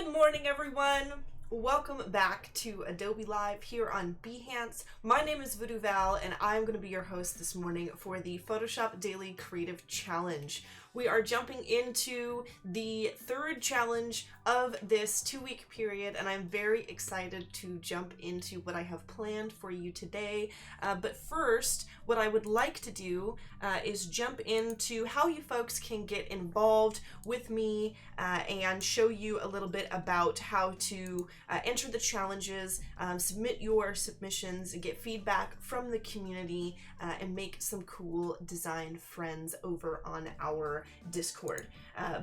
Good morning, everyone. Welcome back to Adobe Live here on Behance. My name is Voodoo Val, and I'm going to be your host this morning for the Photoshop Daily Creative Challenge. We are jumping into the third challenge of this 2-week period, and I'm very excited to jump into what I have planned for you today. But first, what I would like to do is jump into how you folks can get involved with me and show you a little bit about how to enter the challenges, submit your submissions, and get feedback from the community, and make some cool design friends over on our Discord.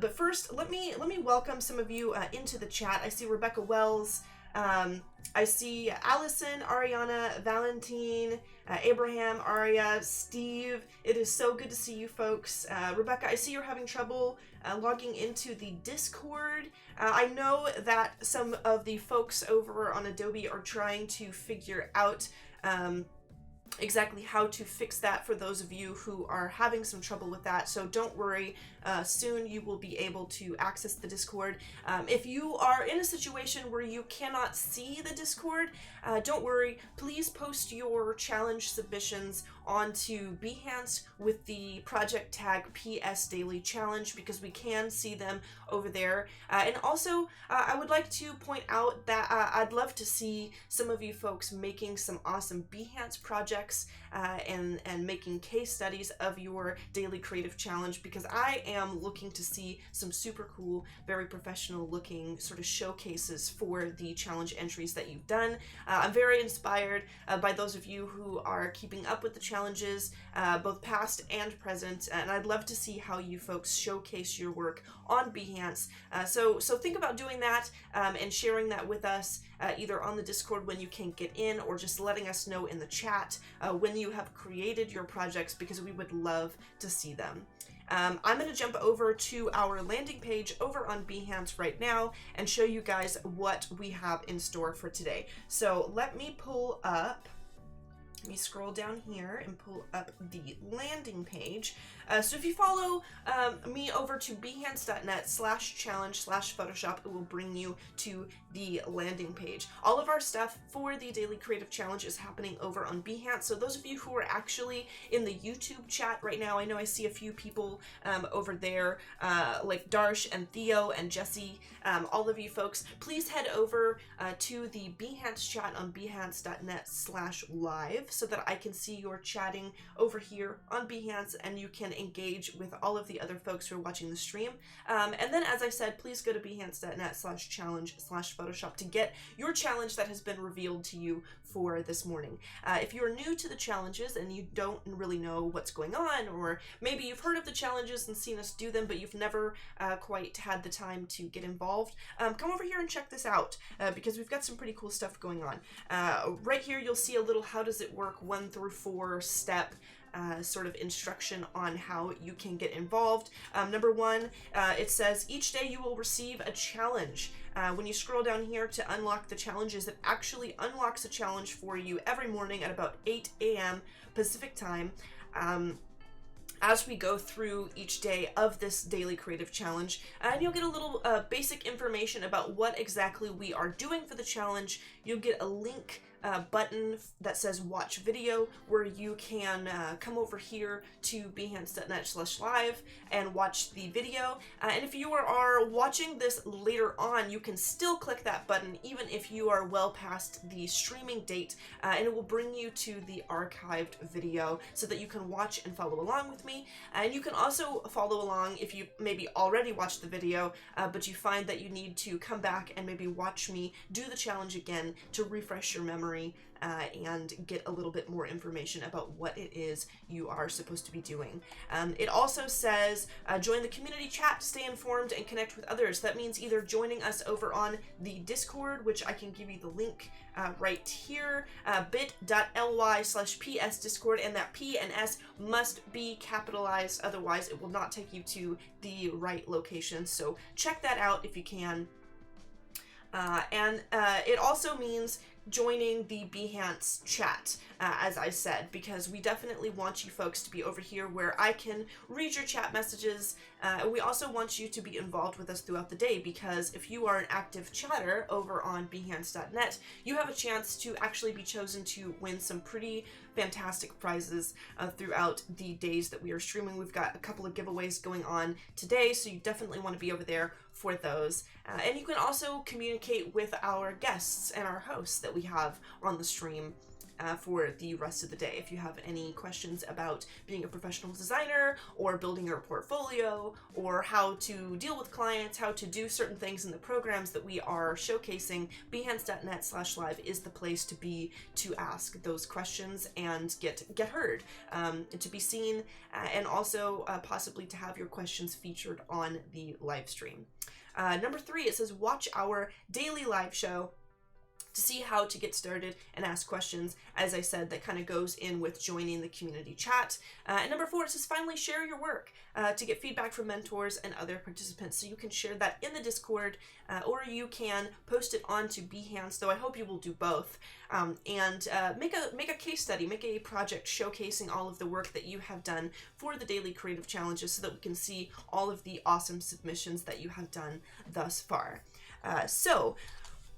But first, let me welcome some of you into the chat. I see Rebecca Wells. I see Allison, Ariana, Valentine, Abraham, Aria, Steve. It is so good to see you folks. Rebecca, I see you're having trouble logging into the Discord. I know that some of the folks over on Adobe are trying to figure out exactly how to fix that for those of you who are having some trouble with that. So don't worry, soon you will be able to access the Discord. If you are in a situation where you cannot see the Discord, don't worry, please post your challenge submissions onto Behance with the project tag PS Daily Challenge, because we can see them over there. And also, I would like to point out that I'd love to see some of you folks making some awesome Behance projects and making case studies of your daily creative challenge, because I am looking to see some super cool, very professional looking sort of showcases for the challenge entries that you've done. I'm very inspired by those of you who are keeping up with the challenges, both past and present, and I'd love to see how you folks showcase your work on Behance. So think about doing that and sharing that with us, either on the Discord when you can get in, or just letting us know in the chat when you have created your projects, because we would love to see them. I'm going to jump over to our landing page over on Behance right now and show you guys what we have in store for today. So let me scroll down here and pull up the landing page. So if you follow me over to behance.net/challenge/Photoshop, it will bring you to the landing page. All of our stuff for the Daily Creative Challenge is happening over on Behance. So those of you who are actually in the YouTube chat right now, I know I see a few people over there, like Darsh and Theo and Jesse. All of you folks, please head over to the Behance chat on behance.net/live, so that I can see your chatting over here on Behance, and you can engage with all of the other folks who are watching the stream. And then, as I said, please go to behance.net/challenge/Photoshop to get your challenge that has been revealed to you for this morning. If you're new to the challenges and you don't really know what's going on, or maybe you've heard of the challenges and seen us do them, but you've never quite had the time to get involved, come over here and check this out, because we've got some pretty cool stuff going on. Right here, you'll see a little how does it work 1 through 4 step sort of instruction on how you can get involved. Number 1, it says each day you will receive a challenge. When you scroll down here to unlock the challenges, it actually unlocks a challenge for you every morning at about 8 a.m. Pacific time. As we go through each day of this daily creative challenge, and you'll get a little basic information about what exactly we are doing for the challenge. You'll get a link button that says watch video, where you can come over here to behance.net/live and watch the video. And if you are watching this later on, you can still click that button even if you are well past the streaming date, and it will bring you to the archived video so that you can watch and follow along with me. And you can also follow along if you maybe already watched the video, but you find that you need to come back and maybe watch me do the challenge again to refresh your memory and get a little bit more information about what it is you are supposed to be doing. It also says join the community chat to stay informed and connect with others. That means either joining us over on the Discord, which I can give you the link right here, bit.ly/PS Discord, and that P and S must be capitalized, otherwise it will not take you to the right location. So check that out if you can. And it also means joining the Behance chat, as I said, because we definitely want you folks to be over here where I can read your chat messages. We also want you to be involved with us throughout the day, because if you are an active chatter over on Behance.net, you have a chance to actually be chosen to win some pretty fantastic prizes throughout the days that we are streaming. We've got a couple of giveaways going on today, so you definitely want to be over there for those. And you can also communicate with our guests and our hosts that we have on the stream for the rest of the day. If you have any questions about being a professional designer or building your portfolio or how to deal with clients, how to do certain things in the programs that we are showcasing, behance.net/live is the place to be to ask those questions and get heard, to be seen, and also possibly to have your questions featured on the live stream. Number 3, it says watch our daily live show to see how to get started and ask questions. As I said, that kind of goes in with joining the community chat. And number 4, it says finally share your work to get feedback from mentors and other participants. So you can share that in the Discord, or you can post it onto Behance, though I hope you will do both. And make a case study, make a project showcasing all of the work that you have done for the daily creative challenges, so that we can see all of the awesome submissions that you have done thus far. So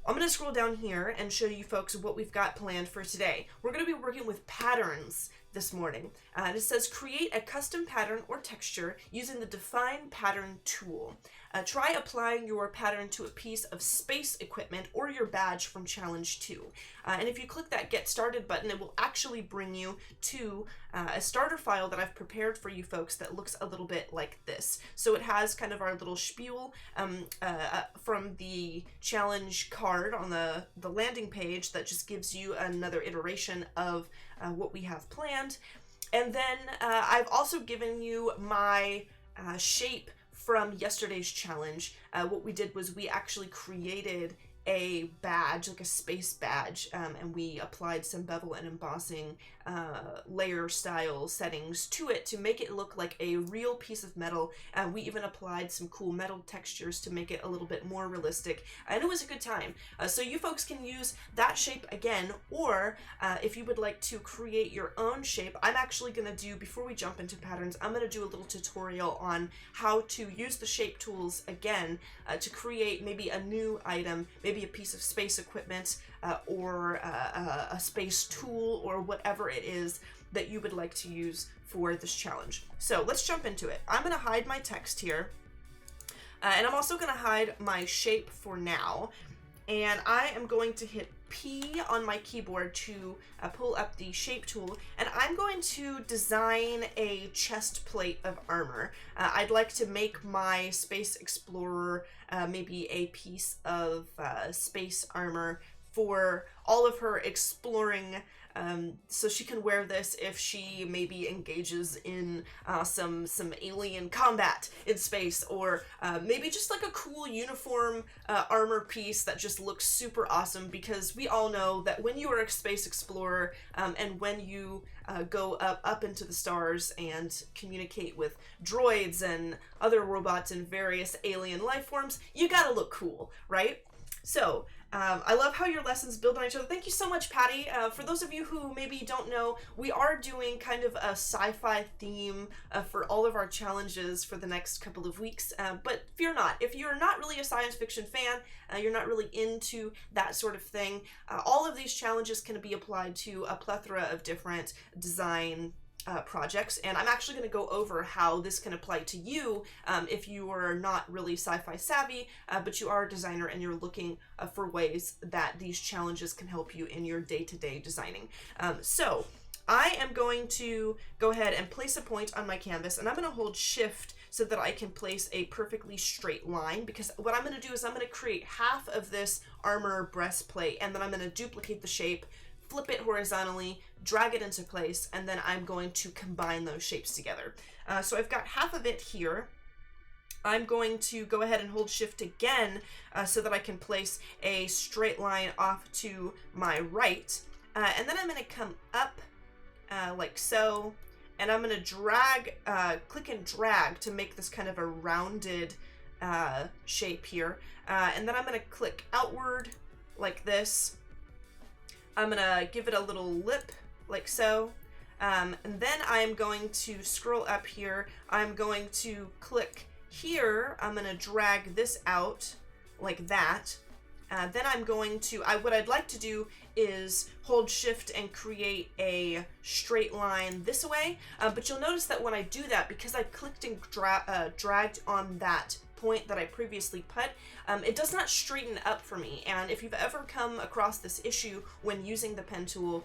I'm going to scroll down here and show you folks what we've got planned for today. We're going to be working with patterns this morning. And it says create a custom pattern or texture using the Define pattern tool. Try applying your pattern to a piece of space equipment or your badge from challenge 2. And if you click that get started button, it will actually bring you to a starter file that I've prepared for you folks that looks a little bit like this. So it has kind of our little spiel from the challenge card on the landing page that just gives you another iteration of what we have planned. And then I've also given you my shape from yesterday's challenge. What we did was we actually created a badge, like a space badge, and we applied some bevel and embossing layer style settings to it to make it look like a real piece of metal. We even applied some cool metal textures to make it a little bit more realistic, and it was a good time. So you folks can use that shape again, or if you would like to create your own shape, I'm actually going to do, before we jump into patterns, I'm going to do a little tutorial on how to use the shape tools again to create maybe a new item, maybe a piece of space equipment, or a space tool, or whatever it is that you would like to use for this challenge. So let's jump into it. I'm going to hide my text here, and I'm also going to hide my shape for now, and I am going to hit P on my keyboard to pull up the shape tool, and I'm going to design a chest plate of armor. I'd like to make my Space Explorer maybe a piece of space armor for all of her exploring, so she can wear this if she maybe engages in some alien combat in space, or maybe just like a cool uniform armor piece that just looks super awesome, because we all know that when you are a space explorer and when you go up into the stars and communicate with droids and other robots and various alien life forms, you gotta look cool, right? So I love how your lessons build on each other. Thank you so much, Patty. For those of you who maybe don't know, we are doing kind of a sci-fi theme for all of our challenges for the next couple of weeks. But fear not. If you're not really a science fiction fan, you're not really into that sort of thing, all of these challenges can be applied to a plethora of different design projects, and I'm actually going to go over how this can apply to you if you are not really sci-fi savvy, but you are a designer and you're looking for ways that these challenges can help you in your day-to-day designing. So I am going to go ahead and place a point on my canvas, and I'm going to hold shift so that I can place a perfectly straight line, because what I'm going to do is I'm going to create half of this armor breastplate, and then I'm going to duplicate the shape, flip it horizontally, drag it into place, and then I'm going to combine those shapes together. So I've got half of it here. I'm going to go ahead and hold shift again so that I can place a straight line off to my right. And then I'm going to come up like so, and I'm going to drag, click and drag to make this kind of a rounded shape here. And then I'm going to click outward like this, I'm gonna give it a little lip like so. And then I'm going to scroll up here. I'm going to click here. I'm going to drag this out like that. Then I'm going to, what I'd like to do is hold shift and create a straight line this way. But you'll notice that when I do that, because I clicked and dragged on that point that I previously put, it does not straighten up for me. And if you've ever come across this issue when using the pen tool,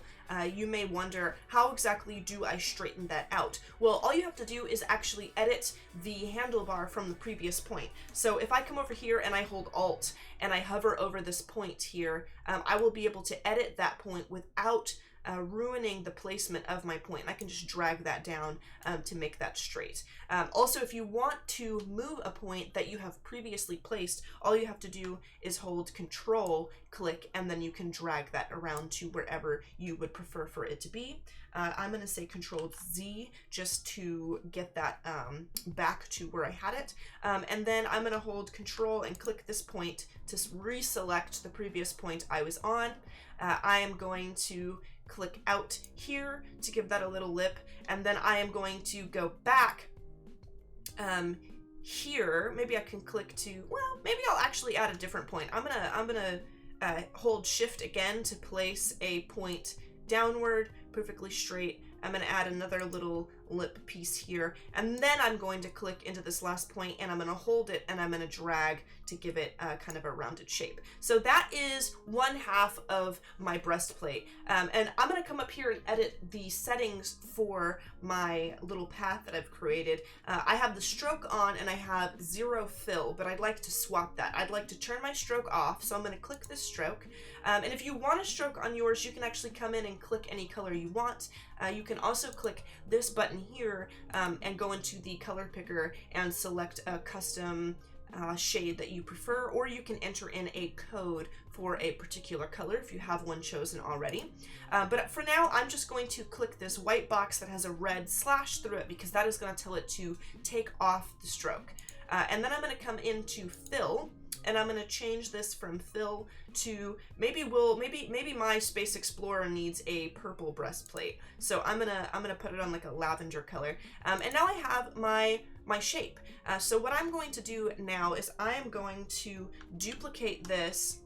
you may wonder, how exactly do I straighten that out? Well, all you have to do is actually edit the handlebar from the previous point. So if I come over here and I hold Alt and I hover over this point here, I will be able to edit that point without ruining the placement of my point. I can just drag that down to make that straight. Also, if you want to move a point that you have previously placed, all you have to do is hold Control, click, and then you can drag that around to wherever you would prefer for it to be. I'm going to say Control Z just to get that back to where I had it. And then I'm going to hold Control and click this point to reselect the previous point I was on. I am going to click out here to give that a little lip, and then I am going to go back here. Maybe I can click to, well, maybe I'll actually add a different point. I'm gonna hold shift again to place a point downward, perfectly straight. I'm going to add another little lip piece here, and then I'm going to click into this last point and I'm going to hold it and I'm going to drag to give it kind of a rounded shape. So that is one half of my breastplate. And I'm going to come up here and edit the settings for my little path that I've created. I have the stroke on and I have 0 fill, but I'd like to swap that. I'd like to turn my stroke off, so I'm going to click this stroke. And if you want a stroke on yours, you can actually come in and click any color you want. You can also click this button here and go into the color picker and select a custom shade that you prefer, or you can enter in a code for a particular color if you have one chosen already. But for now, I'm just going to click this white box that has a red slash through it because that is going to tell it to take off the stroke. And then I'm going to come into fill, and I'm going to change this from fill to maybe my Space Explorer needs a purple breastplate. So I'm gonna put it on like a lavender color. And now I have my shape. So what I'm going to do now is I am going to duplicate this.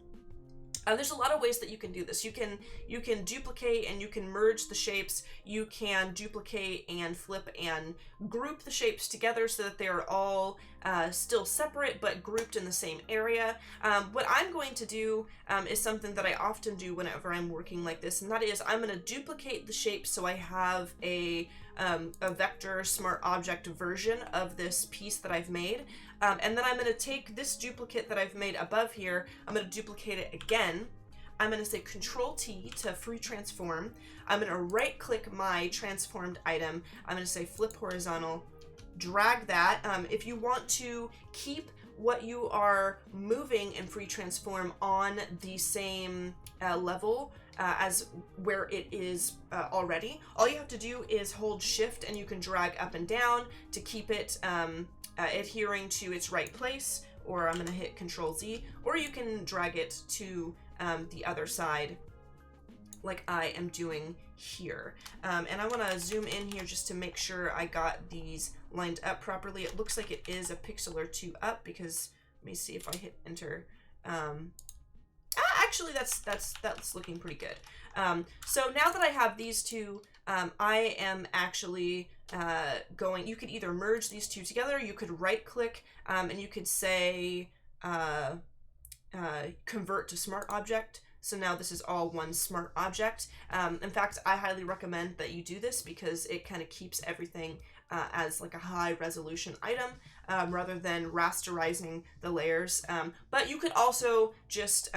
There's a lot of ways that you can do this. You can duplicate and you can merge the shapes. You can duplicate and flip and group the shapes together so that they are all still separate but grouped in the same area. What I'm going to do is something that I often do whenever I'm working like this, and that is I'm going to duplicate the shapes so I have a vector smart object version of this piece that I've made. And then I'm going to take this duplicate that I've made above here, I'm going to duplicate it again. I'm going to say Control T to free transform. I'm going to right click my transformed item. I'm going to say flip horizontal, drag that. If you want to keep what you are moving in free transform on the same level as where it is already, all you have to do is hold shift and you can drag up and down to keep it adhering to its right place, or I'm going to hit Control Z, or you can drag it to the other side like I am doing here. And I want to zoom in here just to make sure I got these lined up properly. It looks like it is a pixel or two up because, let me see if I hit enter. Actually, that's looking pretty good. So now that I have these two, I am actually you could either merge these two together, you could right click, and you could say convert to smart object. So now this is all one smart object. In fact, I highly recommend that you do this because it kind of keeps everything as like a high resolution item rather than rasterizing the layers. But you could also just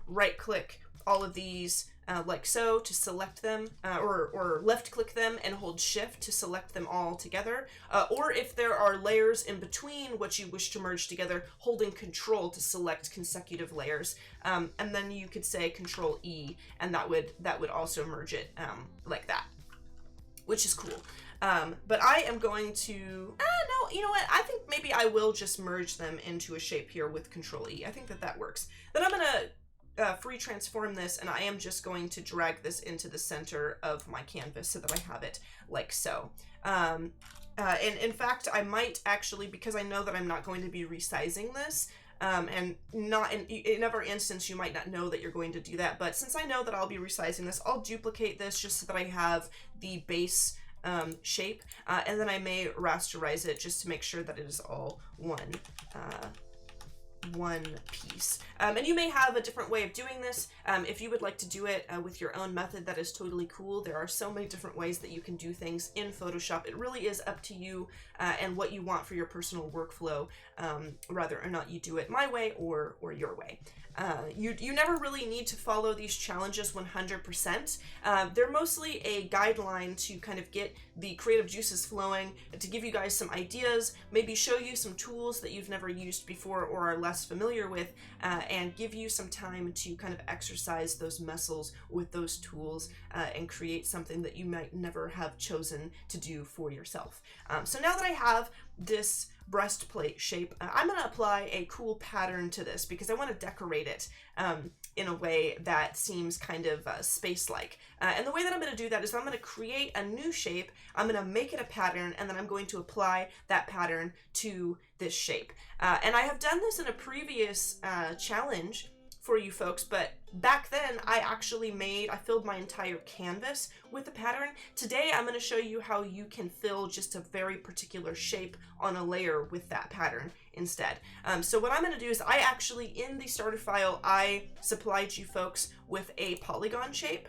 right click all of these like so to select them, or left click them and hold shift to select them all together. Or if there are layers in between what you wish to merge together, holding Control to select consecutive layers. And then you could say Control E, and that would also merge it like that, which is cool. But I am going to, no, you know what? I think maybe I will just merge them into a shape here with Control E. I think that works. Then I'm going to free transform this, and I am just going to drag this into the center of my canvas so that I have it like so. And in fact, I might actually, because I know that I'm not going to be resizing this, and not in every instance you might not know that you're going to do that, but since I know that I'll be resizing this, I'll duplicate this just so that I have the base shape, and then I may rasterize it just to make sure that it is all one piece. And you may have a different way of doing this. If you would like to do it with your own method, that is totally cool. There are so many different ways that you can do things in Photoshop. It really is up to you and what you want for your personal workflow, whether or not you do it my way or your way. You never really need to follow these challenges 100%. They're mostly a guideline to kind of get the creative juices flowing, to give you guys some ideas, maybe show you some tools that you've never used before or are less familiar with, and give you some time to kind of exercise those muscles with those tools and create something that you might never have chosen to do for yourself. So now that I have this breastplate shape, I'm going to apply a cool pattern to this because I want to decorate it in a way that seems kind of space-like. And the way that I'm going to do that is I'm going to create a new shape, I'm going to make it a pattern, and then I'm going to apply that pattern to this shape. And I have done this in a previous challenge for you folks, but back then I filled my entire canvas with the pattern. Today I'm going to show you how you can fill just a very particular shape on a layer with that pattern instead. So what I'm going to do is in the starter file, I supplied you folks with a polygon shape,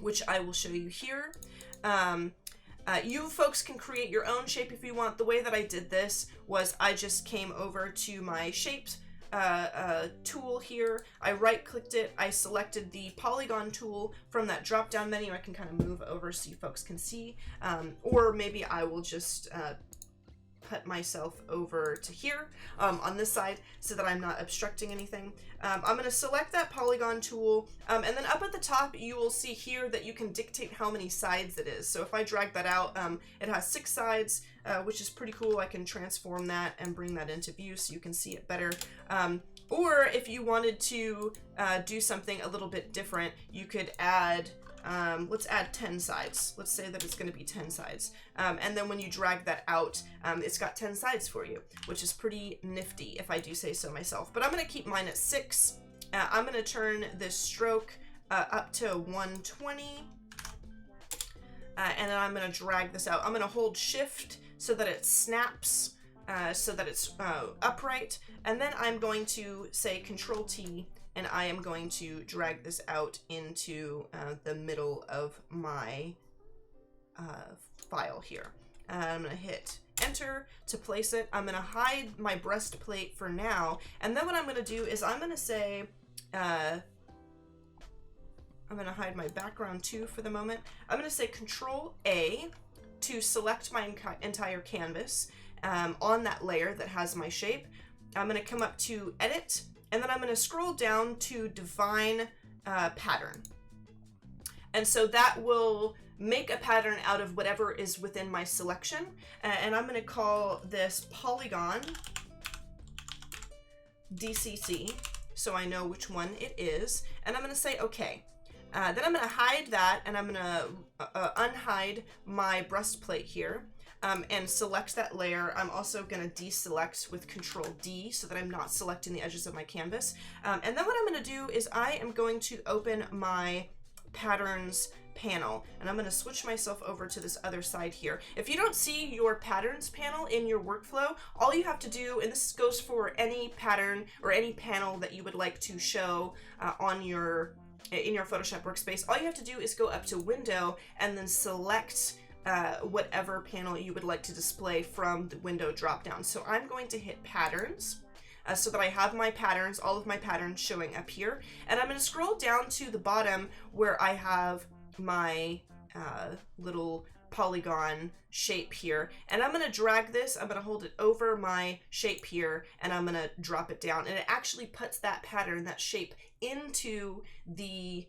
which I will show you here. You folks can create your own shape if you want. The way that I did this was I just came over to my shapes tool here, I right-clicked it, I selected the polygon tool from that drop-down menu. I can kind of move over so you folks can see, or maybe I will just put myself over to here on this side so that I'm not obstructing anything. I'm going to select that polygon tool, and then up at the top you will see here that you can dictate how many sides it is. So if I drag that out, it has 6 sides, which is pretty cool. I can transform that and bring that into view so you can see it better. Or if you wanted to do something a little bit different, you could add, let's add 10 sides. Let's say that it's going to be 10 sides. And then when you drag that out, it's got 10 sides for you, which is pretty nifty if I do say so myself. But I'm going to keep mine at 6. I'm going to turn this stroke up to 120. And then I'm going to drag this out. I'm going to hold shift so that it snaps, so that it's upright. And then I'm going to say Control T, and I am going to drag this out into the middle of my file here. I'm going to hit Enter to place it. I'm going to hide my breastplate for now. And then what I'm going to do is I'm going to say, I'm going to hide my background too for the moment. I'm going to say Control A to select my entire canvas on that layer that has my shape. I'm going to come up to Edit, and then I'm going to scroll down to Define Pattern. And so that will make a pattern out of whatever is within my selection. And I'm going to call this Polygon DCC, so I know which one it is. And I'm going to say OK. Then I'm going to hide that, and I'm going to unhide my breastplate here. And select that layer. I'm also going to deselect with Control D so that I'm not selecting the edges of my canvas. And then what I'm going to do is I am going to open my patterns panel, and I'm going to switch myself over to this other side here. If you don't see your patterns panel in your workflow, all you have to do, and this goes for any pattern or any panel that you would like to show in your Photoshop workspace, all you have to do is go up to Window and then select whatever panel you would like to display from the window drop down. So I'm going to hit Patterns so that I have my patterns, all of my patterns showing up here. And I'm going to scroll down to the bottom where I have my little polygon shape here. And I'm going to drag this, I'm going to hold it over my shape here, and I'm going to drop it down. And it actually puts that pattern, that shape, into the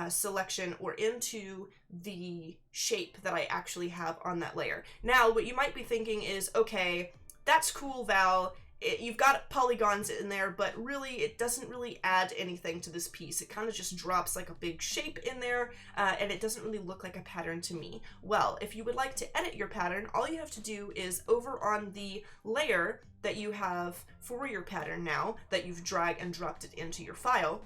selection or into the shape that I actually have on that layer. Now, what you might be thinking is, okay, that's cool, Val, you've got polygons in there, but really it doesn't really add anything to this piece. It kind of just drops like a big shape in there, and it doesn't really look like a pattern to me. Well, if you would like to edit your pattern, all you have to do is over on the layer that you have for your pattern now, that you've dragged and dropped it into your file,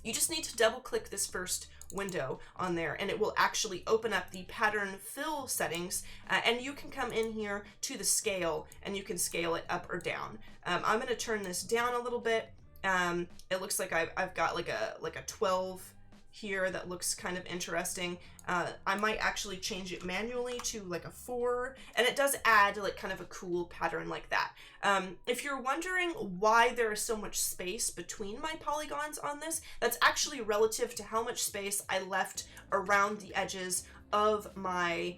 you just need to double click this first window on there, and it will actually open up the pattern fill settings, and you can come in here to the scale and you can scale it up or down. I'm going to turn this down a little bit. It looks like I've got like a 12 here that looks kind of interesting. I might actually change it manually to like a 4, and it does add like kind of a cool pattern like that. If you're wondering why there is so much space between my polygons on this, that's actually relative to how much space I left around the edges of my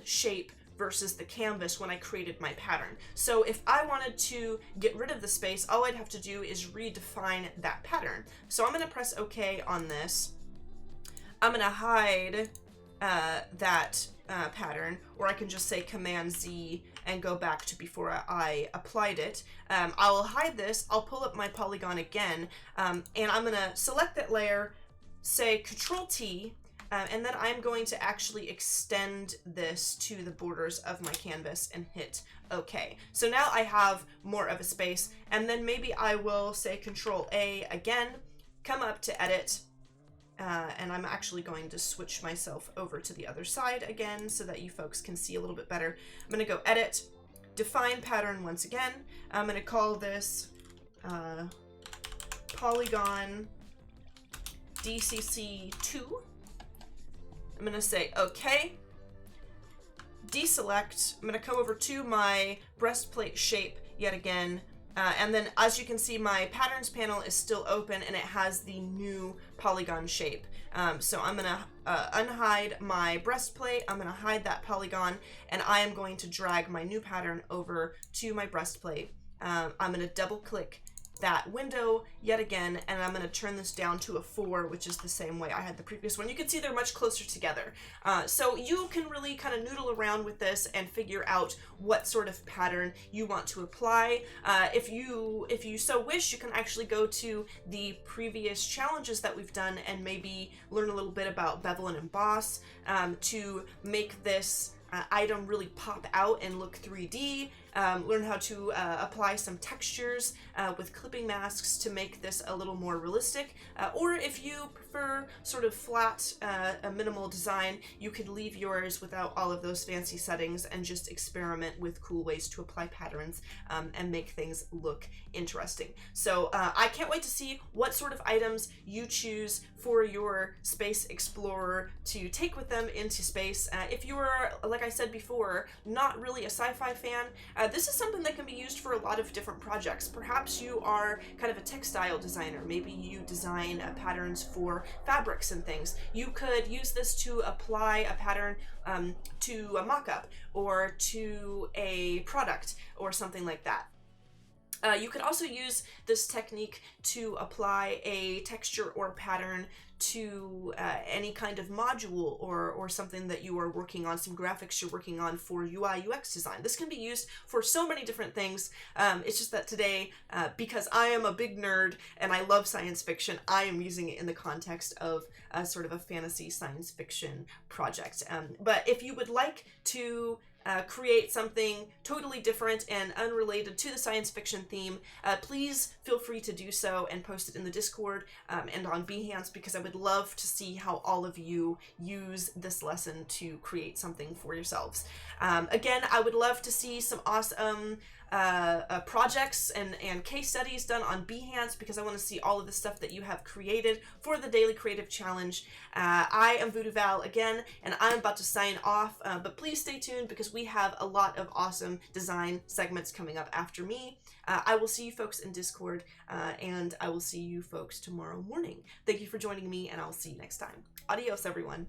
shape versus the canvas when I created my pattern. So if I wanted to get rid of the space, all I'd have to do is redefine that pattern. So I'm going to press OK on this. I'm going to hide that pattern, or I can just say Command Z and go back to before I applied it. I will hide this, I'll pull up my polygon again, and I'm going to select that layer, say Control T, and then I'm going to actually extend this to the borders of my canvas and hit OK. So now I have more of a space, and then maybe I will say Control A again, come up to Edit, and I'm actually going to switch myself over to the other side again so that you folks can see a little bit better. I'm going to go Edit, Define Pattern once again. I'm going to call this Polygon DCC2. I'm going to say OK, deselect. I'm going to come over to my breastplate shape yet again, and then as you can see, my patterns panel is still open and it has the new polygon shape. So I'm going to unhide my breastplate, I'm going to hide that polygon, and I am going to drag my new pattern over to my breastplate. I'm going to double click that window yet again, and I'm going to turn this down to a 4, which is the same way I had the previous one. You can see they're much closer together. So you can really kind of noodle around with this and figure out what sort of pattern you want to apply. If you so wish, you can actually go to the previous challenges that we've done and maybe learn a little bit about bevel and emboss to make this item really pop out and look 3D. Learn how to apply some textures with clipping masks to make this a little more realistic. Or if you prefer sort of flat, a minimal design, you could leave yours without all of those fancy settings and just experiment with cool ways to apply patterns and make things look interesting. So I can't wait to see what sort of items you choose for your Space Explorer to take with them into space. If you are, like I said before, not really a sci-fi fan, this is something that can be used for a lot of different projects. Perhaps you are kind of a textile designer. Maybe you design patterns for fabrics and things. You could use this to apply a pattern to a mock-up or to a product or something like that. You could also use this technique to apply a texture or pattern to any kind of module or something that you are working on, some graphics you're working on for UI UX design. This can be used for so many different things. It's just that today, because I am a big nerd and I love science fiction, I am using it in the context of sort of a fantasy science fiction project. But if you would like to create something totally different and unrelated to the science fiction theme, please feel free to do so and post it in the Discord and on Behance, because I would love to see how all of you use this lesson to create something for yourselves. Again, I would love to see some awesome projects and case studies done on Behance, because I want to see all of the stuff that you have created for the Daily Creative Challenge. I am Voodoo Val again, and I'm about to sign off, but please stay tuned because we have a lot of awesome design segments coming up after me. I will see you folks in Discord, and I will see you folks tomorrow morning. Thank you for joining me, and I'll see you next time. Adios, everyone.